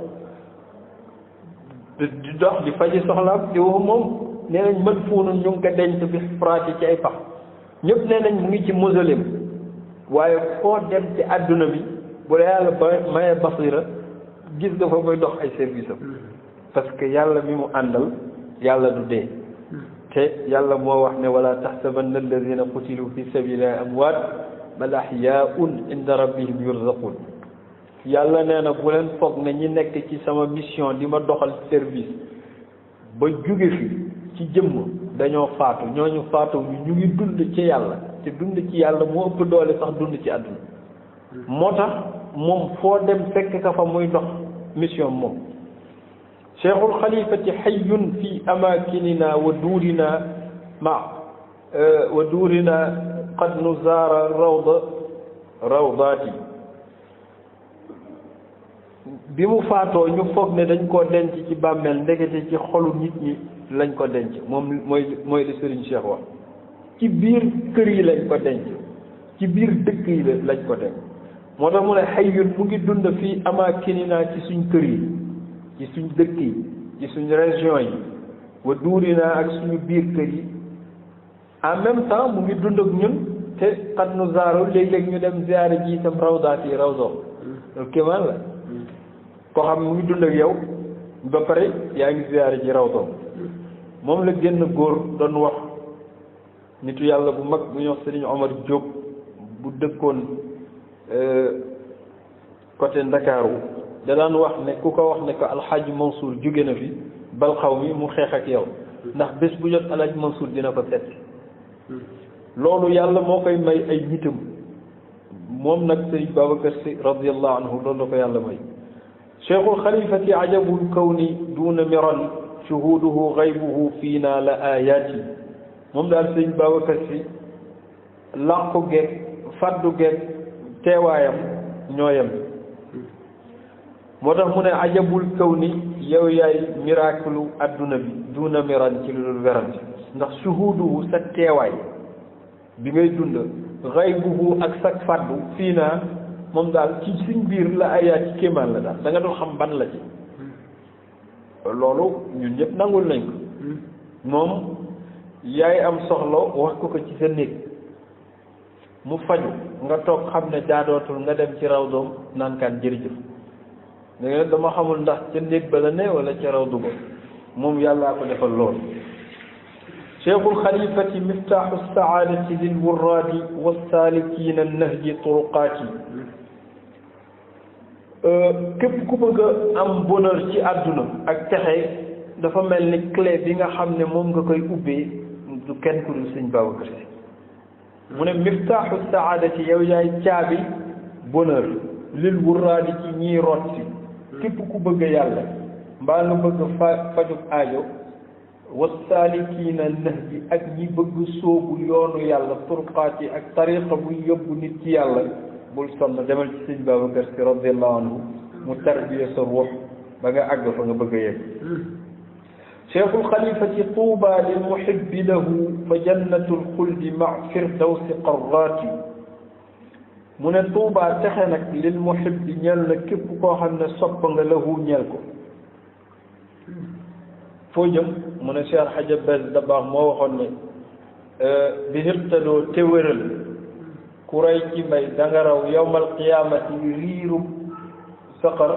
di dox di faji soxlaam di wax moom nee nañ mën fuunu ñu ngi ko denc bi praati ci ay pax ñëpp nee nañ mu ngi ci mausolée waaye foo dem ci àdduna bi bu la yàlla ba maye basira gis nga fa muy dox ay service am parce que yàlla mi mu àndal yàlla du dee te yàlla moo wax ne wala taxsabanna alladina qutilu fi sabilillahi amwaat bal ahyaun inda rabbihim yurzaqun yàlla nee na bu leen foog ne ñi nekk ci sama mission di ma doxal service ba jóge fi ci jëmm dañoo faatu ñooñu faatu ñu ngi dund ci yàlla te dund ci yàlla moo ëpp doole sax dund ci àdduna moo tax moom foo dem fekk ka fa muy dox mission moom cheikhul xalifati xayyun fi amakinina wa duurina qad nuzaara rawdaati bi mu faatoo ñu foog ne dañ koo denc ci bàmmeel ndekete ci xolu nit ñi lañ ko denc moom mooy li Serigne Cheikh wax ci biir kër yi lañ ko denc ci biir dëkk yi lañ ko denc moo tax mu ne xayyun mu ngi dund fii amakinina ci suñ kër yi ci suñ dëkk yi ci suñ région yi wa duurinaa ak suñu biir kër yi en même temps mu ngi dund ak ñun te xat nu zaaru léeg-léeg ñu dem ziyaare ji itam rawdaat yi rawdoom loolu kéemaan la koo xam mu ngi dund ak yow ba pare yaa ngi ziyaare ji rawdoom moom la génn góor doon wax nitu yàlla bu mag bu ñuy wax Sëriñ Omar Diop bu dëkkoon côté Ndakaaru da daan wax ne ku ko wax ne ko alxaaji Mansour jóge na fi bal xaw mi mu xeex ak yow ndax bés bu jot alxaaji Mansour dina ko seet loolu yàlla moo koy may ay nitam moom nag Sëriñ Babacar Si radiyallahu anhu loolu la ko yàlla may cheikhul xalifati ajabul kawni duuna miran shuhuduhu gaybuhu fiina la ayaati moom daal Sëriñ Babacar Si làqu geeg faddu geeg teewaayam ñooyam moo tax mu ne ajabul kawni yow yaay miracle adduna bi duuna miran ci lu dul werante ndax shuhuduhu sa teewaay bi ngay dund gaybuhu ak sa faddu fii naa moom daal ci suñ biir la ayaat ci kéemaan la daal da nga doon xam ban la ci loolu ñun ñëpp nangul nañ ko moom yaay am soxla wax ko ci sa néeg mu faju nga toog xam ne jaadootul nga dem ci raw doom naan kaan jërëjëf da nga dama xamul ndax ca néeg ba la ne wala ca raw du ba moom yàllaa ko defal loolu cheikhul xalifati miftaaxu saadati lil wurraadi wasaalikiina nahji turuqaati képp ku bëgg a am bonheur ci àdduna ak texe dafa mel ni clé bi nga xam ne moom nga koy ubbee du kenn ku dul Sëñ Babacar Si mu ne miftaaxu saadati yow yaay caabi bonheur lil wurraadi ci ñiy root si képp ku bëgg yàlla mbaa nga bëgg fajug aajo wasaalikiina nahji ak ñi bëgg sóobu yoonu yàlla turqaat yi ak tariqa buy yóbbu nit ci yàlla bul sonn demal ci Sëñ Babacar Si radiallahu anhu mu tarbiya sa ruux ba nga àgg fa nga bëgg a yegg cheikhul xalifati tuuba lil muhibbi lahu fa jannatul xuldi ma firdawsi qarraati mu ne tuuba texe nag lil muhibbi ñeel na képp koo xam ne sopp nga lahu ñeel ko foo jëm mu ne Cheikh Hadj Abdel Dabakh moo waxoon ne bi hirtaloo te wéral ku rey ci mbay da nga raw yawmal qiyaamati riiru saqar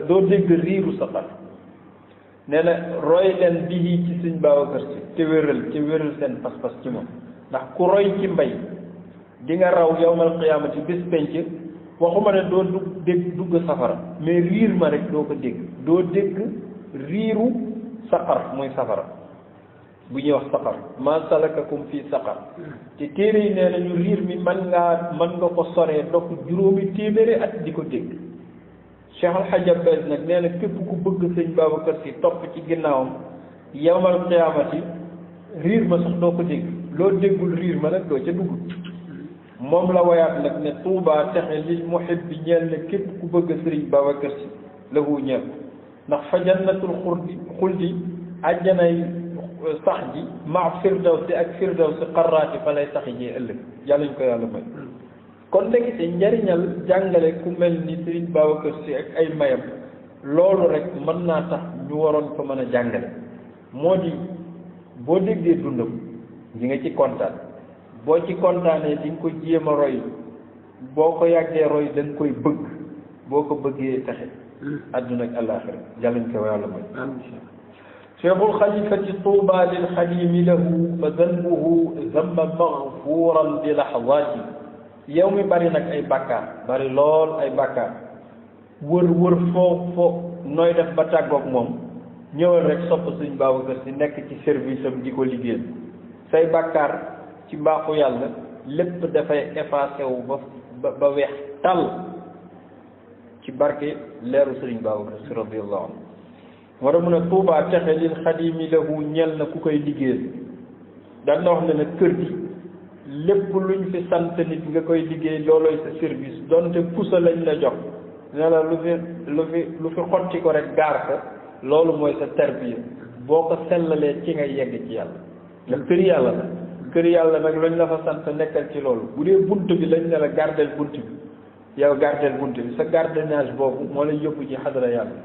doo dégg riiru saqar nee na roy leen bii ci Sëñ Babacar Si te wéral seen pas-pas ci moom ndax ku roy ci mbay di nga raw yawmal qiyaamati bés penc waxuma ne doo dugg safara mais riir ma rek doo ko dégg riiru saqar mooy safara bu ñuy wax saqar ma salakakum fii saqar te téere yi nee nañu riir mi mën nga ko soree dox juróomi téeméeri at di ko dégg Cheikh Al Hadj Abdel nag nee na képp ku bëgg Sëñ Babacar Si topp ci ginnaawam yawmal qiyaamati riir ma sax doo ko dégg loo déggul riir ma nag doo ca dugg moom la wayaat nag ne tuubaa texe lil muhibbi ñeel ne képp ku bëgg Sëriñ Babacar Si lahu ñeel ndax fa jannatul xuldi àjjanay sax ji ma firdawsi ak firdawsi qarraati fa lay sax ji ëllëg yàlla ñu ko yàlla may kon ndekete njariñal jàngale ku mel ni Sëriñ Babacar Si ak ay mayam loolu rek mën naa tax ñu waroon ko mën a jàngale moo di boo déggee dundam di nga ci kontaan boo ci kontaanee di nga ko jéem a roy boo ko yàggee roy da nga koy bëgg boo ko bëggee taxe adduna ak àllaaxira yàlla ñu ko yàlla may cheikhul xalifati tuuba lil xalimi lahu fa zanbuhu zamba magfuran bi lahzaati yow mi bari nag ay bàkkaar bari lool ay bàkkaar wër foo nooy def ba tàggoog moom ñëwal rek sopp Sëñ Babacar Si nekk ci service am di ko liggéeyal say bàkkaar ci mbaaxu yàlla lépp dafay effacé wu ba weex tàll ci barke leeru Sëriñ Babacar Si radiyallahu anhu moo tax mu ne tuubaa texe lil xadimi lahu ñel na ku koy liggéeyal daan na wax ne nag kër gi lépp luñ fi sant nit nga koy liggéey loolooy sa service donte pusa lañ la jox ne la lu fi xotti ko rek gaar ko loolu mooy sa tarbiya boo ko sellalee ci nga yegg ci yàlla ndax kër yàlla la kër yàlla nag lañ la fa sant nekkal ci loolu bu dee bunt bi lañ ne la gardel bunt bi yow gardel bunt bi sa gardiennage boobu moo lay yóbbu ci xadara yàlla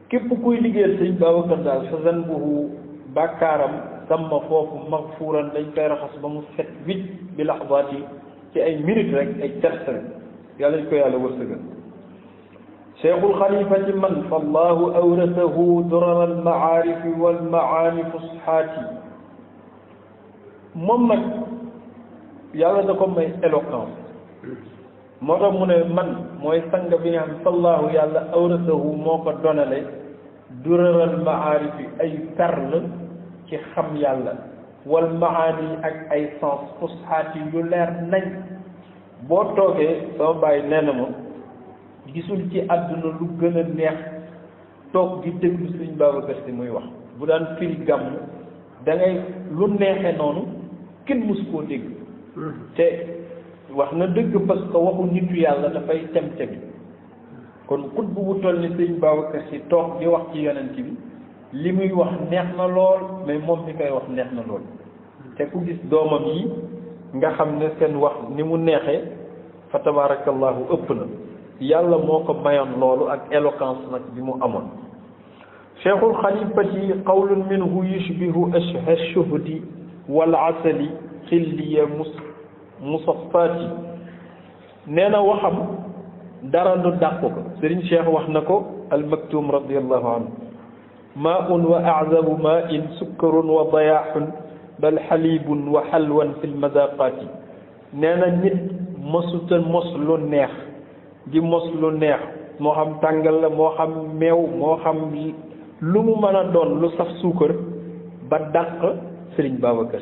képp kuy liggéeyal sëñ Babacar daal fa zanbuhu bàkkaaram sama foofu magfuuran dañ koy raxas ba mu set wicc bi laxzaat yi ci ay minutes rek ay terse rek yàlla ñu ko yàlla wërsëgal cheikhul xalifati man fa allahu awrasahu durar al maarifi wal maani fushaati moom nag yàlla da ko may éloquence moo tax mu ne man mooy sang bi nga xam sallahu yàlla awrasahu moo ko donale duraral maarifi ay perle ci xam yàlla wal maani ak ay sens fushaati yu leer nañ boo toogee sama bàyyi nee na ma gisul ci àdduna lu gën a neex toog di déglu Sëriñ Babacar Sy muy wax bu daan firi gàmm da ngay lu neexe noonu kenn mësu koo dégg te wax na dëgg parce que waxu nitu yàlla dafay tem-temi kon xut bu toll ni Sëriñ Babacar Sy toog di wax ci yonent bi li muy wax neex na lool mais moom mi koy wax neex na lool te ku gis doomam yi nga xam ne seen wax ni mu neexee fa tabarakallahu ëpp na yàlla moo ko mayoon loolu ak éloquence nag bi mu amoon cheikhul xalifati qawlun minhu yushbihu ashha shuhdi wal asali xilliya musaffaati nee na waxam dara du dàq ko Serigne Cheikh wax na ko almaktum radiallahu anhu maun wa azabu main sukkarun wa dayaaxun bal xalibun wa xalwan fi lmadaqaati nee na nit mosuta mos lu neex di mos lu neex moo xam tàngal la moo xam meew moo xam lu mu mën a doon lu saf suukar ba dàq Sëriñ Babacar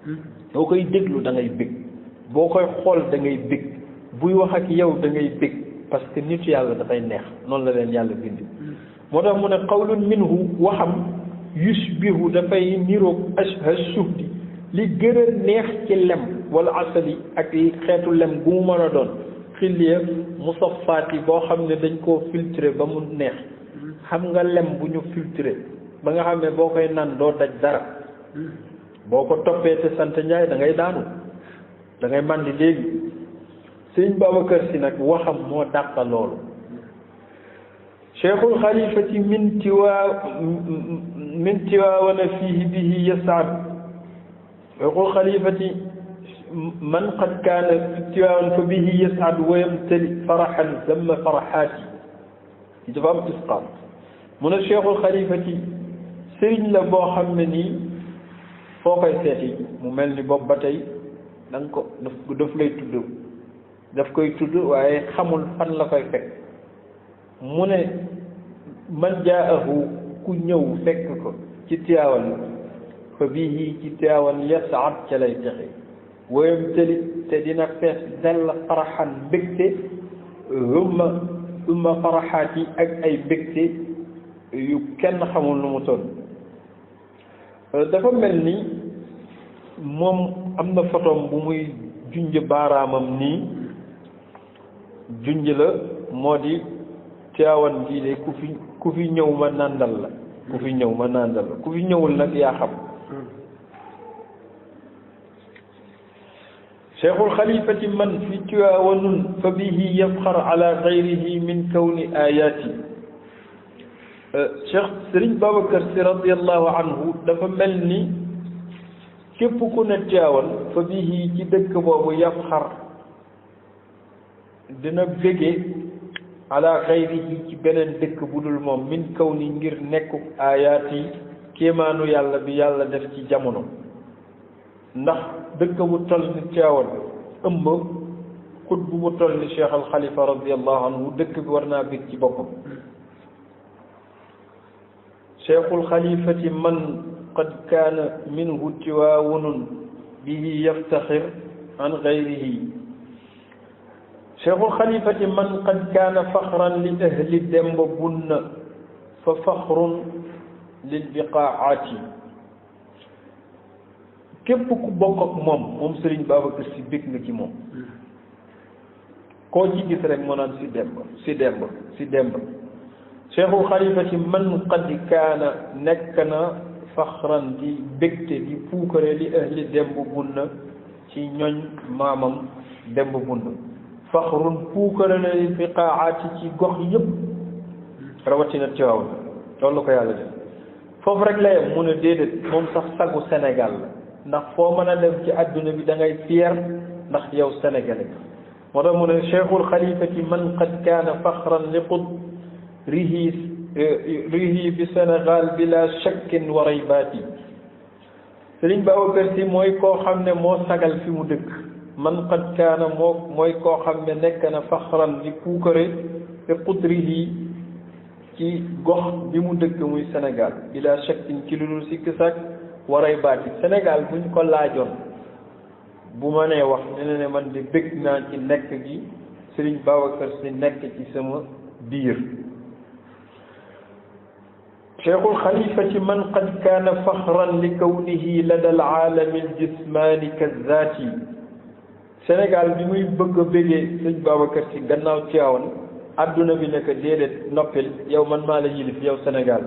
Sy boo koy déglu da ngay bég boo koy xool da ngay bég buy wax ak yow da ngay bég parce que nitu yàlla dafay neex noonu la leen yàlla bindi moo tax mu ne qawlun minhu waxam yushbihu dafay niroog ashha shuhdi li gën a neex ci lem wala asali ak xeetu lem bu mu mën a doon xilliya musaffaat yi boo xam ne dañ koo filtré ba mu neex xam nga lem bu ñu filtré ba nga xam ne boo koy naan doo daj dara boo ko toppee te sant Njaay da ngay daanu da ngay màndi léegi Sëriñ Babacar Sy nag waxam moo dàqa loolu cheikhul xalifati min tiwaawana fiihi bihi yasaad cheikhul xalifati man qad kaana fi tiwaawan fa bihi yasaad wa yamtali faraxan zamma faraxaati yi dafa am isqaam mu ne cheikhul xalifati sëriñ la boo xam ne nii foo koy seeti mu mel ni bopp ba tey da nga ko daf lay tudd daf koy tudd waaye xamul fan la koy fekk mu ne man jaahu ku ñëw fekk ko ci Tiwaawan fa bihi ci Tiwaawan yasaad ca lay texe woyam tëli te dina fees dell faraxan mbégte humma faraxaat yi ak ay mbégte yu kenn xamul nu mu toll dafa mel ni moom am na photom bu muy junj baaraamam nii junj la moo di Tiwaawan gii de ku fi ñëw ma nàndal la ku fi ñëw ma nàndal la ku fi ñëwul nag yaa xam cheikhul xalifati man fi Tiwaawanun fa bihi yafxar ala gayrihi min kawni ayaati cheikh Sëriñ Babacar Sy radiallahu anhu dafa mel ni képp ku ne Tiwaawan fa bihi ci dëkk boobu yafxar dina bége ala xayrihi ci beneen dëkk bu dul moom min kaw ni ngir nekku aayaat yi kéemaanu yàlla bi yàlla def ci jamono ndax dëkk bu toll ni Tiwaawan ëmb xut bu toll ni Cheikh al Xalifa radiallahu anhu dëkk bi war naa bég ci boppam cheikhul xalifati man qad kaana minhu Tiwaawunun bihi yaftaxir an xayrihi cheikhul xalifati man qad kaana faxran li ahli demba bunna fa faxrun lil biqaati képp ku bokk ak moom Sëriñ Babacar Sy bég nga ci moom koo ci gis rek moo naan si demb cheikhul xalifati man qad kaana nekk na faxran di bégte di puukare li ahli demb bunna ci ñoñ maamam demb bunna faxrun puukare na li biqaati ci gox yëpp rawatina Tiwaawan loolu la ko yàlla def foofu rek la yem mu ne déedéet moom sax sagu Sénégal la ndax foo mën a dem ci adduna bi da ngay fier ndax yow sénégalais moo tax mu ne cheikhul xalifati man qad kaana faxran li qudrihi bi Sénégal bila shakkin wa raybaati Sëriñ Babacar Si mooy koo xam ne moo sagal fi mu dëkk man qad kaana mooy koo xam ne nekk na faxran di puukare bi qudrihi ci gox bi mu dëkk muy Sénégal bila shakkin ci lu dul sikk sàkk waray baati Sénégal buñ ko laajoon bu ma nee wax ne ne man di bëgg naa ci nekk gi Sëriñ Babacar Si nekk ci sama biir cheikhul xalifati man qad kaana faxran li kawnihi lada al aalami al jismaani kazaati Sénégal bi muy bëgg a bëggee Sëriñ Babacar Si gannaaw Tiwaawan adduna bi nekk déedéet noppil yow man maa la yilif yow Sénégal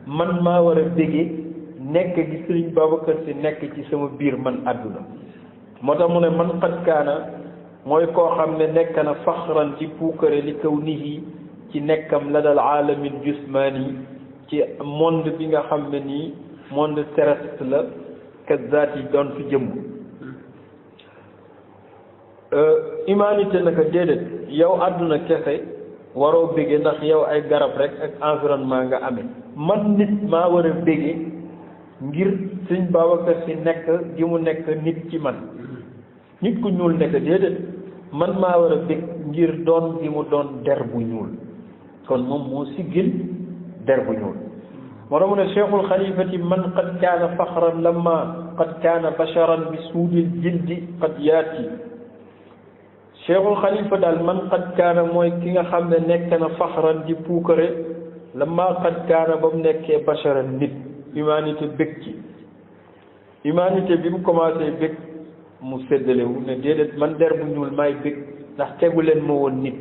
man maa war a bëggee nekk gi Sëriñ Babacar Si nekk ci sama biir man adduna moo tax mu ne man qad kaana mooy koo xam ne nekk na faxran ci puukare li kawnihi ci nekkam la dal aalamil jusmaani ci monde bi nga xam ne nii monde terrestre la kazaat yi doon fi jëmm humanité naka déedéet yow àdduna kese waroo bége ndax yow ay garab rek ak environnement nga amee man nit maa war a bége ngir Sëriñ Babacar Si nekk gi mu nekk nit ci man nit ku ñuul nekk déedéet man maa war a bég ngir doon gi mu doon der bu ñuul kon moom moo siggil der bu ñuul moo tax mu ne cheikhul xalifati man qad kaana faxran lamma qad kaana basharan bi suudil jildi qad yaati cheikhul xalifa daal man qad kaana mooy ki nga xam ne nekk na faxran di puukare lamma qad kaana ba mu nekkee basharan nit humanité bég ci humanité bi mu commencé bég mu séddalewu ne déedéet man der bu ñuul maay bég ndax tegu leen ma woon nit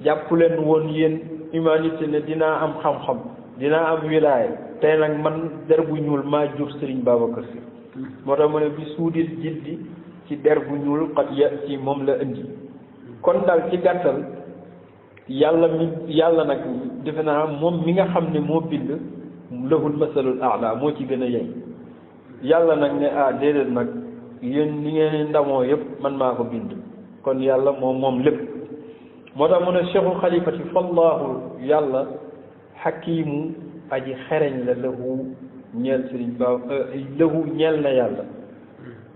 jàpp leen woon yéen humanité ne dinaa am xam-xam dinaa am wilaaya tey nag man der bu ñuul maa jur Sëriñ Babacar Si moo tax mu ne bi suudil jildi ci der bu ñuul xat ya ci moom la indi kon daal ci gàttal yàlla nag defe naa moom mi nga xam ne moo bind lahul masalul a'la moo ci gën a yey yàlla nag ne déedéet nag yéen li ngeen ndamoo yëpp man maa ko bind kon yàlla moom lépp moo tax mu ne cheikhul xalifati fallahu yàlla xakiimu aji xereñ la lahu ñeel Sëriñ Ba lahu ñeel na yàlla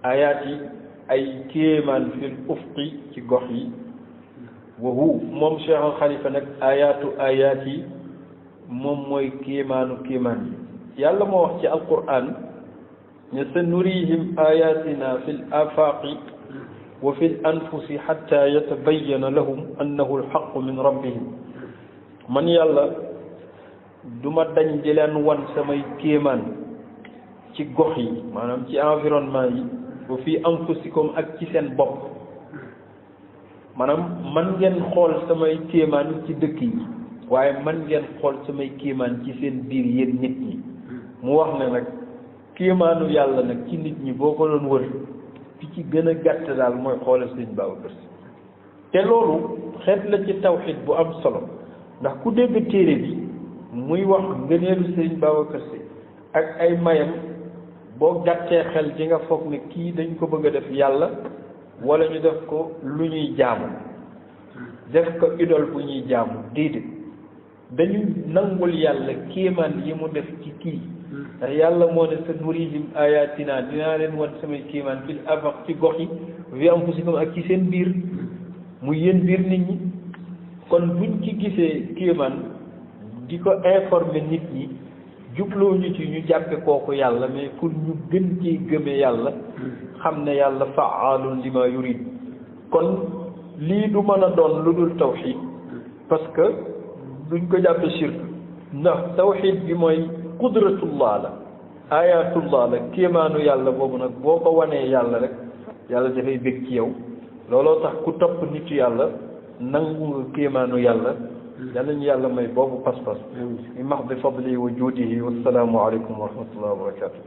ayaat yi ay kéemaan fil ufqi ci gox yi wahu moom cheikhul xalifa nag ayaat yi moom mooy kéemaanu kéemaan yi yàlla moo wax ci alquran ne sa nurihim ayatina fi l afaqi wa fi l anfusi xatta yatabayana lahum annahu alxaqu min rabbihim man yàlla duma dañ di leen wan samay kéemaan ci gox yi maanaam ci environnement yi wa fi anfusikum ak ci seen bopp maanaam man ngeen xool samay kéemaan ci dëkk yi waaye man ngeen xool samay kéemaan ci seen biir yéen nit ñi mu wax ne nag kéemaanu yàlla nag ci nit ñi boo ko doon wër fi ci gën a gàtt daal mooy xoolal Sëriñ Babacar Si te loolu xeet la ci tawxiid bu am solo ndax ku dégg téere bi muy wax ngëneelu Sëriñ Babacar Si ak ay mayam boo gàttee xel di nga foog ne kii dañ ko bëgg a def yàlla wala ñu def ko lu ñuy jaamu def ko idole bu ñuy jaamu déedéet dañu nangul yàlla kéemaan yi mu def ci kii ndax yàlla moo ne sa nurihim ayatina dinaa leen wan samay kéemaan fil afaq ci gox yi fi anfusikum ak ci seen biir mu yéen biir nit ñi kon buñ ci gisee kéemaan di ko informer nit ñi jubloo ñu ci ñu jàppe kooku yàlla mais pour ñu gën ci gëme yàlla xam ne yàlla fa'aalun lima yurid kon lii du mën a doon lu dul tawxiid parce que duñ ko jàppe shirk ndax tawxiid bi mooy qudratullah la ayatullah la kéemaanu yàlla boobu nag boo ko wanee yàlla rek yàlla dafay bég ci yow looloo tax ku topp nitu yàlla nangu kéemaanu yàlla yàlla ñu yàlla may boobu pas-pas mi max bi fadli wa juudihi wassalaamu aleykum wa rahmatullahi wa barakatuh